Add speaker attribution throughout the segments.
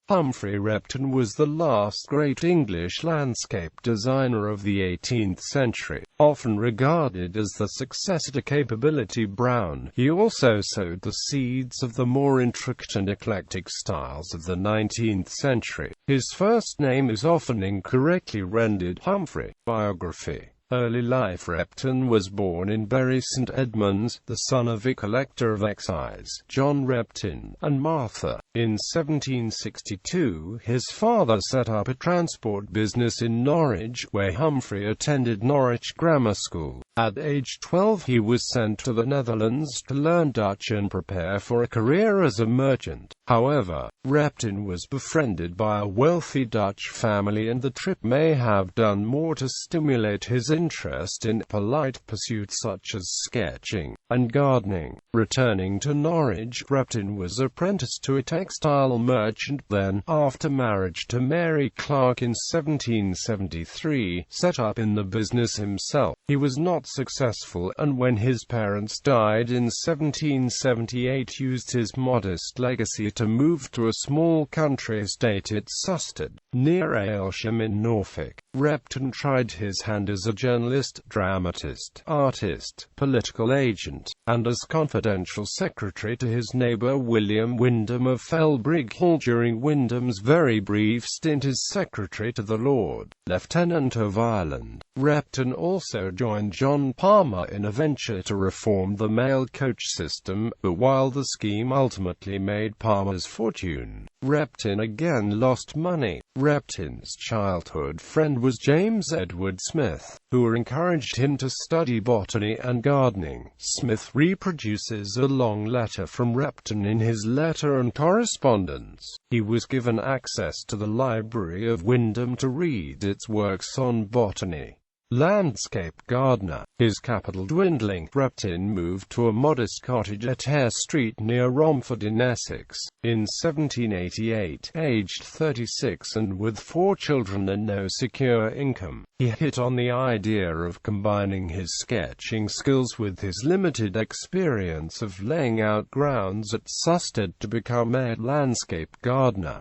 Speaker 1: Humphry Repton was the last great English landscape designer of the 18th century, often regarded as the successor to Capability Brown. He also sowed the seeds of the more intricate and eclectic styles of the 19th century. His first name is often incorrectly rendered Humphrey. Biography. Early life. Repton was born in Bury St Edmunds, the son of a collector of excise, John Repton, and Martha. In 1762, his father set up a transport business in Norwich, where Humphrey attended Norwich Grammar School. At age 12 he was sent to the Netherlands to learn Dutch and prepare for a career as a merchant. However, Repton was befriended by a wealthy Dutch family, and the trip may have done more to stimulate his interest in polite pursuits such as sketching and gardening. Returning to Norwich, Repton was apprenticed to a textile merchant, then, after marriage to Mary Clark in 1773, set up in the business himself. He was not successful, and when his parents died in 1778 used his modest legacy to move to a small country estate at Sowed, near Aylsham in Norfolk. Repton tried his hand as a journalist, dramatist, artist, political agent, and as confidential secretary to his neighbour William Wyndham of Felbrigg Hall. During Wyndham's very brief stint as secretary to the Lord Lieutenant of Ireland, Repton also joined John Palmer in a venture to reform the mail coach system, but while the scheme ultimately made Palmer's fortune, Repton again lost money. Repton's childhood friend was James Edward Smith, who encouraged him to study botany and gardening. Smith reproduces a long letter from Repton in his Letter and Correspondence. He was given access to the library of Wyndham to read its works on botany. Landscape gardener. His capital dwindling, Repton moved to a modest cottage at Hare Street near Romford in Essex. In 1788, aged 36 and with 4 children and no secure income, he hit on the idea of combining his sketching skills with his limited experience of laying out grounds at Sowed to become a landscape gardener.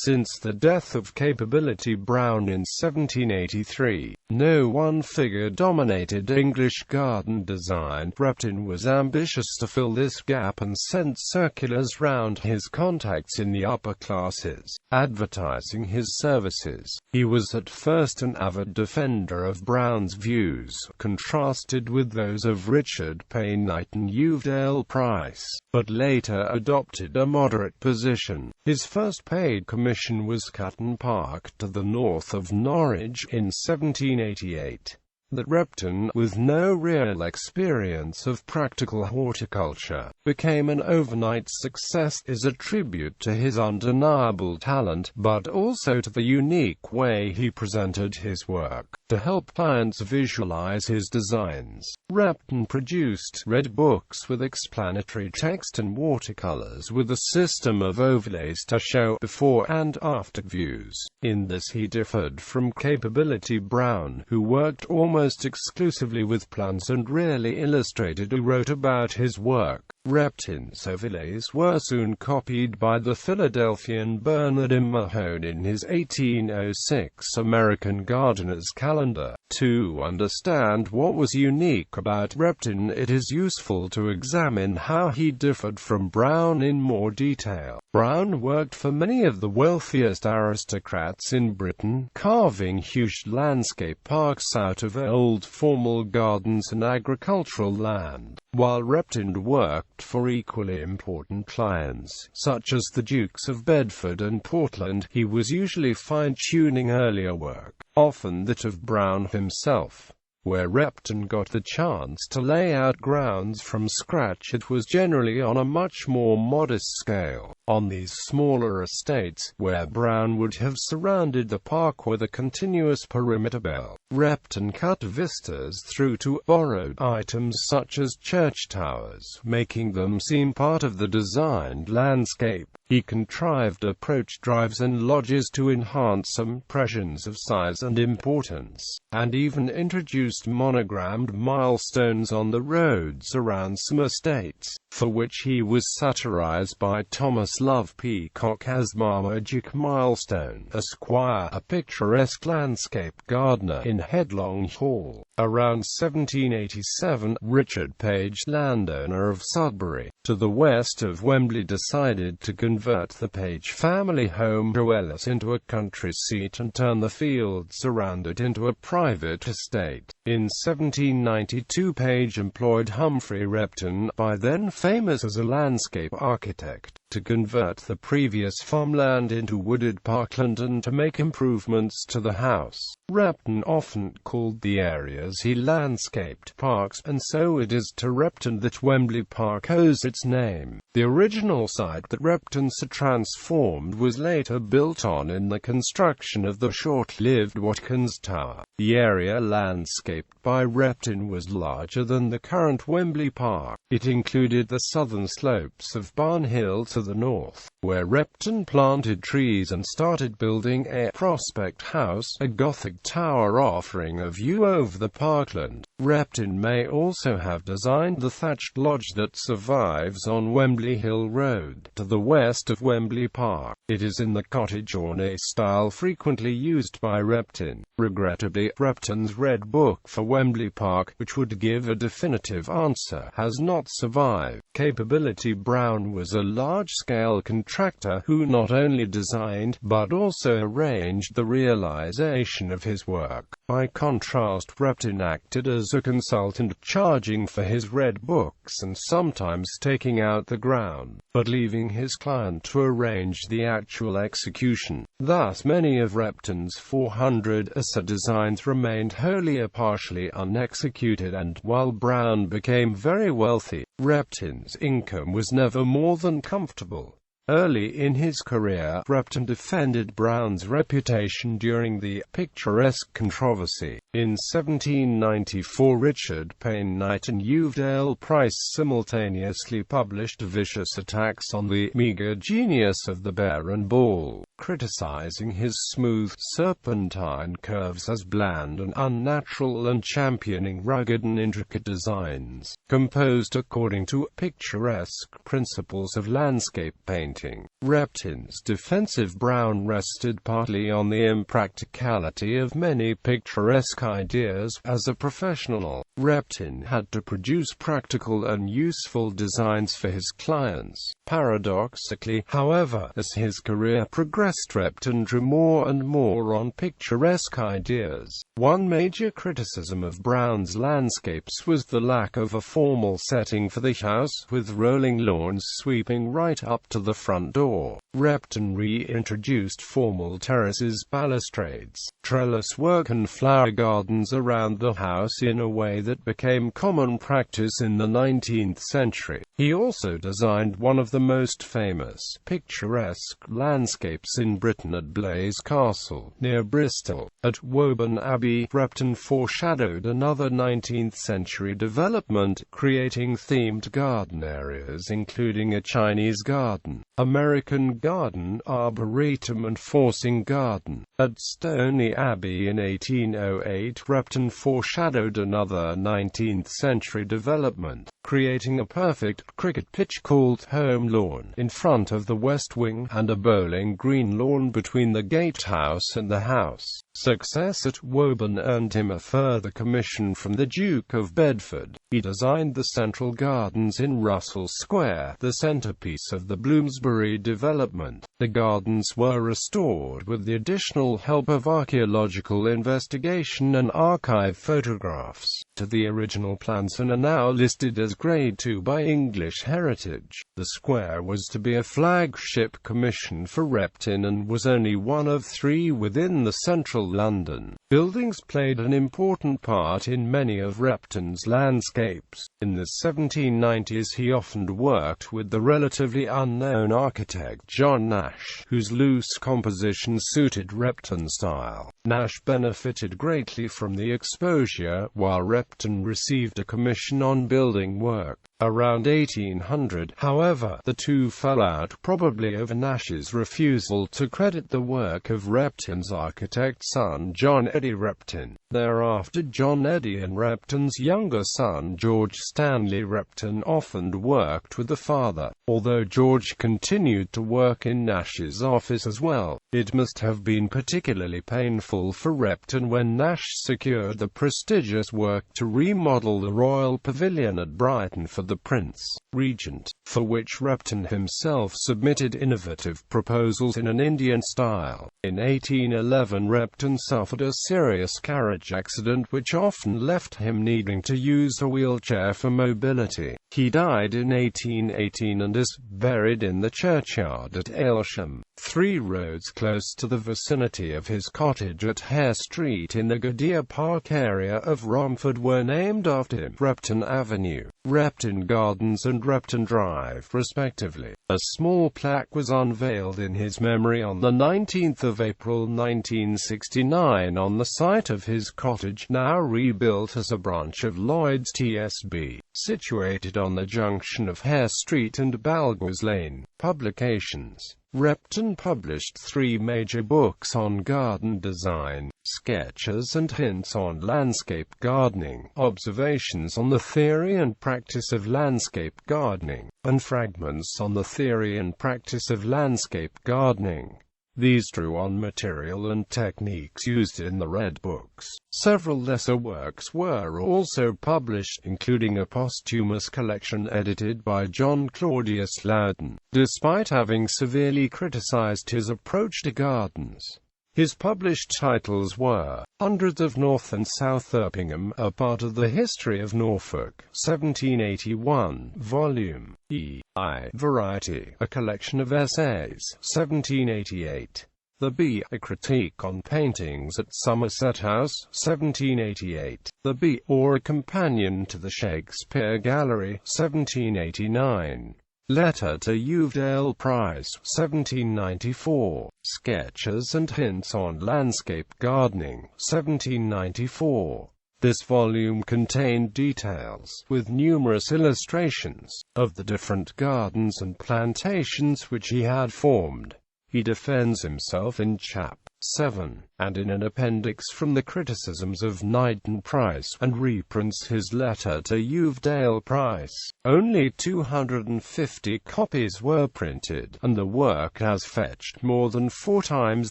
Speaker 1: Since the death of Capability Brown in 1783, no one figure dominated English garden design. Repton was ambitious to fill this gap and sent circulars round his contacts in the upper classes, advertising his services. He was at first an avid defender of Brown's views, contrasted with those of Richard Payne Knight and Uvedale Price, but later adopted a moderate position. His first paid commission was Cutton Park to the north of Norwich in 1788. That Repton, with no real experience of practical horticulture, became an overnight success is a tribute to his undeniable talent, but also to the unique way he presented his work. To help clients visualize his designs, Repton produced red books with explanatory text and watercolors with a system of overlays to show before and after views. In this he differed from Capability Brown, who worked almost exclusively with plants and rarely illustrated or wrote about his work. Repton's overlays were soon copied by the Philadelphian Bernard M. Mahone in his 1806 American Gardener's Calendar. To understand what was unique about Repton, it is useful to examine how he differed from Brown in more detail. Brown worked for many of the wealthiest aristocrats in Britain, carving huge landscape parks out of old formal gardens and agricultural land, while Repton worked for equally important clients, such as the Dukes of Bedford and Portland. He was usually fine-tuning earlier work, often that of Brown himself. Where Repton got the chance to lay out grounds from scratch, it was generally on a much more modest scale. On these smaller estates, where Brown would have surrounded the park with a continuous perimeter belt, Repton cut vistas through to borrowed items such as church towers, making them seem part of the designed landscape. He contrived approach drives and lodges to enhance impressions of size and importance, and even introduced monogrammed milestones on the roads around some estates, for which he was satirized by Thomas Love Peacock as Marmagic Milestone, Esquire, a picturesque landscape gardener in Headlong Hall. Around 1787, Richard Page, landowner of Sudbury, to the west of Wembley, decided to convert the Page family home to Ellis into a country seat and turn the fields around it into a private estate. In 1792, Page employed Humphry Repton, by then famous as a landscape architect, to convert the previous farmland into wooded parkland and to make improvements to the house. Repton often called the areas he landscaped parks, and so it is to Repton that Wembley Park owes its name. The original site that Repton transformed was later built on in the construction of the short-lived Watkins Tower. The area landscaped by Repton was larger than the current Wembley Park. It included the southern slopes of Barn Hill to the north, where Repton planted trees and started building a Prospect House, a Gothic tower offering a view over the parkland. Repton may also have designed the thatched lodge that survives on Wembley Hill Road, to the west of Wembley Park. It is in the cottage ornate style frequently used by Repton. Regrettably, Repton's Red Book for Wembley Park, which would give a definitive answer, has not survived. Capability Brown was a large-scale contractor who not only designed, but also arranged the realization of his work. By contrast, Repton acted as a consultant, charging for his red books and sometimes taking out the ground, but leaving his client to arrange the actual execution. Thus many of Repton's 400 ASA designs remained wholly or partially unexecuted, and, while Brown became very wealthy, Repton's income was never more than comfortable. Early in his career, Repton defended Brown's reputation during the picturesque controversy. In 1794, Richard Payne Knight and Uvedale Price simultaneously published vicious attacks on the meagre genius of the Baron Ball, criticizing his smooth, serpentine curves as bland and unnatural and championing rugged and intricate designs, composed according to picturesque principles of landscape painting. Repton's defensive Brown rested partly on the impracticality of many picturesque ideas. As a professional, Repton had to produce practical and useful designs for his clients. Paradoxically, however, as his career progressed, Repton drew more and more on picturesque ideas. One major criticism of Brown's landscapes was the lack of a formal setting for the house, with rolling lawns sweeping right up to the front door. Repton reintroduced formal terraces, balustrades, trellis work and flower gardens around the house in a way that became common practice in the 19th century. He also designed one of the most famous, picturesque landscapes in Britain at Blaise Castle, near Bristol. At Woburn Abbey, Repton foreshadowed another 19th-century development, creating themed garden areas including a Chinese garden, American garden, arboretum and forcing garden. At Stoney Abbey in 1808, Repton foreshadowed another 19th-century development, creating a perfect cricket pitch called Home Lawn in front of the west wing, and a bowling green lawn between the gatehouse and the house. Success at Woburn earned him a further commission from the Duke of Bedford. He designed the central gardens in Russell Square, the centerpiece of the Bloomsbury development. The gardens were restored with the additional help of archaeological investigation and archive photographs to the original plans, and are now listed as Grade 2 by English Heritage. The square was to be a flagship commission for Repton and was only one of 3 within the central London. Buildings played an important part in many of Repton's landscapes. In the 1790s he often worked with the relatively unknown architect John Nash, whose loose composition suited Repton's style. Nash benefited greatly from the exposure, while Repton received a commission on building work. around 1800. However, the two fell out, probably over Nash's refusal to credit the work of Repton's architect son John Eddy Repton. Thereafter, John Eddy and Repton's younger son George Stanley Repton often worked with the father, although George continued to work in Nash's office as well. It must have been particularly painful for Repton when Nash secured the prestigious work to remodel the Royal Pavilion at Brighton for the Prince Regent, for which Repton himself submitted innovative proposals in an Indian style. In 1811, Repton suffered a serious carriage accident which often left him needing to use a wheelchair for mobility. He died in 1818 and is buried in the churchyard at Aylsham, 3 roads close to the vicinity of his cottage at Hare Street in the Gardere Park area of Romford were named after him: Repton Avenue, Repton Gardens and Repton Drive, respectively. A small plaque was unveiled in his memory on the 19th of April 1969 on the site of his cottage, now rebuilt as a branch of Lloyd's TSB, situated on the junction of Hare Street and Balgores Lane. Publications. Repton published 3 major books on garden design: Sketches and Hints on Landscape Gardening, Observations on the Theory and Practice of Landscape Gardening, and Fragments on the Theory and Practice of Landscape Gardening. These drew on material and techniques used in the Red Books. Several lesser works were also published, including a posthumous collection edited by John Claudius Loudon, despite having severely criticized his approach to gardens. His published titles were Hundreds of North and South Erpingham, a part of the History of Norfolk, 1781, Volume E.I. Variety, a collection of essays, 1788. The Bee, a critique on paintings at Somerset House, 1788. The Bee, or a companion to the Shakespeare Gallery, 1789. Letter to Uvedale Prize, 1794. Sketches and Hints on Landscape Gardening, 1794. This volume contained details, with numerous illustrations, of the different gardens and plantations which he had formed. He defends himself in Chap. 7, and in an appendix from the criticisms of Knighton Price, and reprints his letter to Uvedale Price. Only 250 copies were printed, and the work has fetched more than 4 times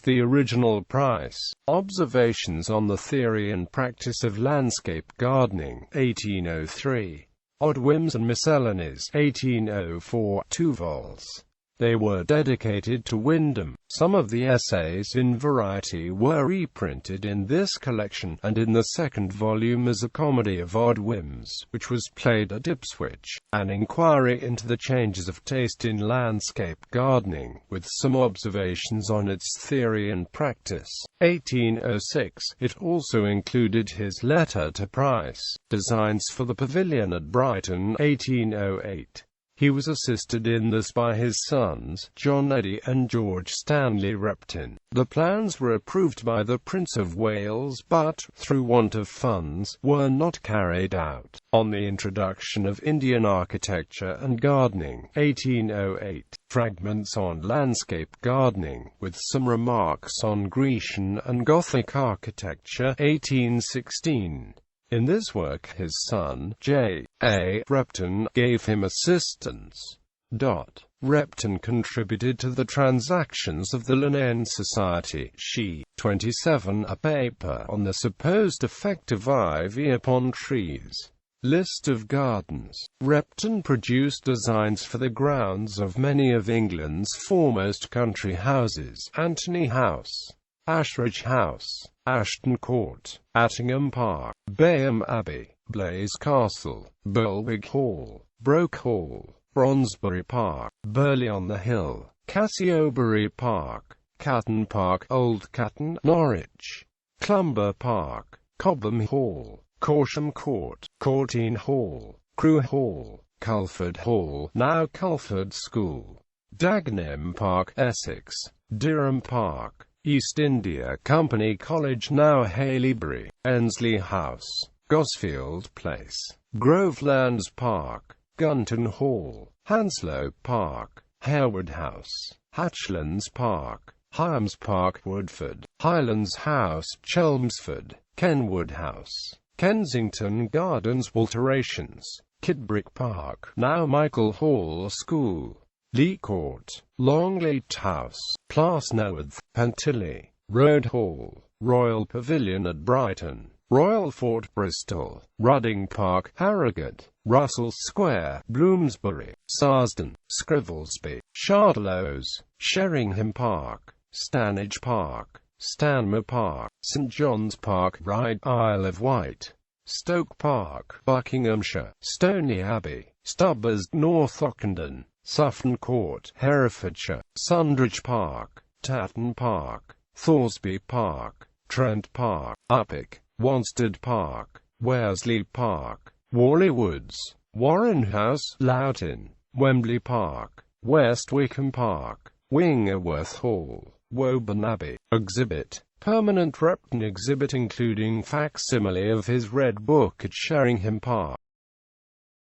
Speaker 1: the original price. Observations on the Theory and Practice of Landscape Gardening, 1803. Odd Whims and Miscellanies, 1804, 2 vols. They were dedicated to Wyndham. Some of the essays in Variety were reprinted in this collection, and in the second volume as a comedy of odd whims, which was played at Ipswich. An inquiry into the changes of taste in landscape gardening, with some observations on its theory and practice, 1806. It also included his letter to Price, Designs for the Pavilion at Brighton, 1808. He was assisted in this by his sons, John Eddy and George Stanley Repton. The plans were approved by the Prince of Wales but, through want of funds, were not carried out. On the Introduction of Indian Architecture and Gardening, 1808. Fragments on Landscape Gardening, with some remarks on Grecian and Gothic architecture, 1816. In this work his son, J. A. Repton, gave him assistance. Repton contributed to the Transactions of the Linnean Society, She. 27, a paper on the supposed effect of ivy upon trees. List of gardens. Repton produced designs for the grounds of many of England's foremost country houses: Anthony House, Ashridge House, Ashton Court, Attingham Park, Bayham Abbey, Blaise Castle, Bulwig Hall, Broke Hall, Bronsbury Park, Burley on the Hill, Cassiobury Park, Catton Park, Old Catton, Norwich, Clumber Park, Cobham Hall, Corsham Court, Courtine Hall, Crewe Hall, Culford Hall, now Culford School, Dagenham Park, Essex, Durham Park, East India Company College, now Haileybury, Ensley House, Gosfield Place, Grovelands Park, Gunton Hall, Hanslow Park, Harewood House, Hatchlands Park, Hyams Park, Woodford, Highlands House, Chelmsford, Kenwood House, Kensington Gardens, alterations, Kidbrooke Park, now Michael Hall School, Lee Court, Longleat House, Plasnaworth, Pentilly, Road Hall, Royal Pavilion at Brighton, Royal Fort Bristol, Rudding Park, Harrogate, Russell Square, Bloomsbury, Sarsden, Scrivelsby, Shardlows, Sheringham Park, Stanage Park, Stanmer Park, St John's Park, Ryde, Isle of Wight, Stoke Park, Buckinghamshire, Stoney Abbey, Stubbers, North Ockendon, Sufton Court, Herefordshire, Sundridge Park, Tatton Park, Thoresby Park, Trent Park, Upwick, Wanstead Park, Worsley Park, Warley Woods, Warren House, Loughton, Wembley Park, West Wickham Park, Wingerworth Hall, Woburn Abbey. Exhibit. Permanent Repton exhibit including facsimile of his Red Book at Sheringham Park.